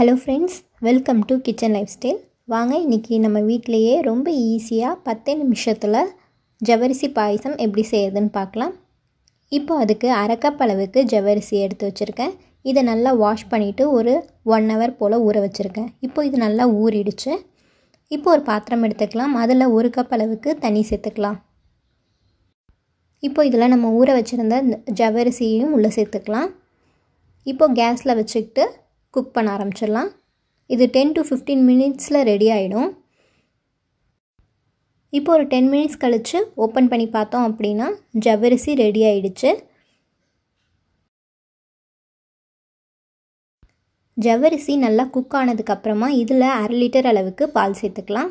Hello friends, welcome to Kitchen Lifestyle. வாங்க இன்னைக்கு நம்ம வீட்லயே ரொம்ப ஈஸியா 10 நிமிஷத்துல ஜவ்வரிசி பாயாசம் எப்படி செய்யறதுன்னு பார்க்கலாம். இப்போ அதுக்கு 1/2 கப் அளவுக்கு ஜவ்வரிசி எடுத்து வச்சிருக்கேன். இத நல்லா வாஷ் பண்ணிட்டு ஒரு 1 hour போல ஊற வச்சிருக்கேன். இப்போ இது நல்லா ஊறிடுச்சு. இப்போ ஒரு பாத்திரம் எடுத்துக்கலாம். அதுல 1 கப் அளவுக்கு தண்ணி சேர்த்துக்கலாம். இப்போ இதெல்லாம் நம்ம ஊற வச்சிருந்த ஜவ்வரிசியையும் உள்ள சேர்த்துக்கலாம். இப்போ கேஸ்ல வச்சிட்டு குக் பண்ண ஆரம்பிச்சிடலாம். இது 10 to 15 மினிட்ஸ்ல ரெடி ஆயிடும். இப்போ ஒரு 10 மினிட்ஸ் கழிச்சு ஓபன் பண்ணி பார்த்தோம் அப்படினா ஜவ்வரிசி ரெடி ஆயிடுச்சு. ஜவ்வரிசி நல்லா குக் ஆனதுக்கு அப்புறமா இதுல 1/2 லிட்டர் அளவுக்கு பால் சேர்த்துக்கலாம்.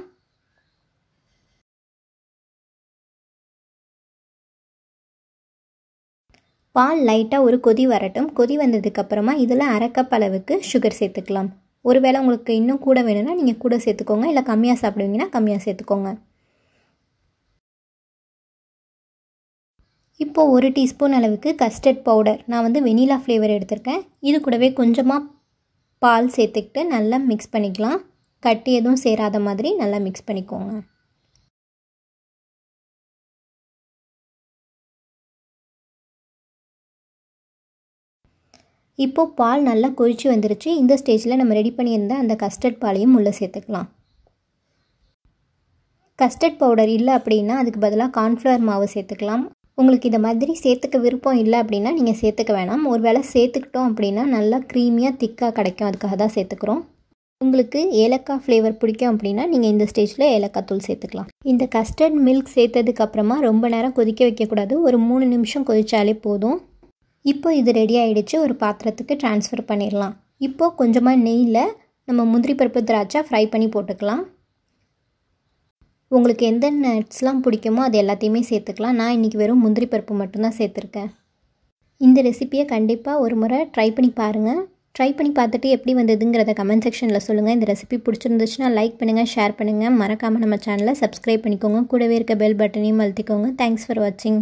பால் லைட்டா ஒரு கொதி வரட்டும். கொதி வந்ததுக்கு அப்புறமா இதல 1/2 கப் அளவுக்கு sugar சேர்த்துக்கலாம். ஒருவேளை உங்களுக்கு இன்னும் கூட வேணும்னா நீங்க கூட சேர்த்துக்கோங்க, இல்ல கம்மியா சாப்பிடுவீங்கன்னா கம்மியா சேர்த்துக்கோங்க. இப்போ 1 டீஸ்பூன் அளவுக்கு கஸ்டர்ட் பவுடர், நான் வந்து வெனிலா ஃப்ளேவர் எடுத்துர்க்கேன். இது கூடவே கொஞ்சமா பால் சேர்த்துக்கிட்டு நல்லா mix பண்ணிக்கலாம். கட்டி எதுவும் சேராத மாதிரி நல்லா mix பண்ணிக்கோங்க. இப்போ பால் நல்லா கொதிச்சு வந்துருச்சு. இந்த ஸ்டேஜ்ல நம்ம ரெடி பண்ணியிருந்த அந்த கஸ்டர்ட் பாலையும் உள்ள சேர்த்துக்கலாம். கஸ்டர்ட் பவுடர் இல்ல அப்படினா அதுக்கு பதிலா கார்ன்ஃப்ளவர் மாவு சேர்த்துக்கலாம். உங்களுக்கு இந்த மாதிரி சேர்த்துக்க விருப்பம் இல்ல அப்படினா நீங்க சேர்த்துக்க வேணாம். ஒருவேளை சேர்த்துக்கிட்டோம் அப்படினா நல்லா க்ரீமியா திக்கா கிடைக்கும். அதுக்காக தான் சேர்த்துக்கிறோம். உங்களுக்கு ஏலக்காய் ஃப்ளேவர் பிடிக்கும் அப்படினா நீங்க இந்த ஸ்டேஜ்ல ஏலக்காய் தூள் சேர்த்துக்கலாம். இந்த கஸ்டர்ட் மில்க் சேர்த்ததுக்கு அப்புறமா ரொம்ப நேரம் கொதிக்க வைக்க கூடாது. ஒரு 3 நிமிஷம் கொதிச்சாலே போதும். இப்போ இது ரெடி ஆயிடுச்சு. ஒரு பாத்திரத்துக்கு ட்ரான்ஸ்ஃபர் பண்ணிரலாம். இப்போ கொஞ்சமா நெய்ல நம்ம முந்திரி பருப்பு திராட்சை ஃப்ரை பண்ணி போட்டுக்கலாம். உங்களுக்கு எந்த நட்ஸ்லாம் பிடிக்குமோ அது எல்லாத்தையுமே சேர்த்துக்கலாம். நான் இன்னைக்கு வெறும் முந்திரி பருப்பு மட்டும் தான் சேர்த்திருக்கேன். இந்த ரெசிபியை கண்டிப்பா ஒரு முறை ட்ரை பண்ணி பாருங்க. ட்ரை பண்ணி பார்த்துட்டு எப்படி வந்ததுங்கறத கமெண்ட் செக்ஷன்ல சொல்லுங்க. இந்த ரெசிபி பிடிச்சிருந்துச்சுனா லைக் பண்ணுங்க, ஷேர் பண்ணுங்க. மறக்காம நம்ம சேனலை சப்ஸ்கிரைப் பண்ணிக்கோங்க. கூடவே இருக்க பெல் பட்டனையும் அழுத்திக்கோங்க. Thanks for watching.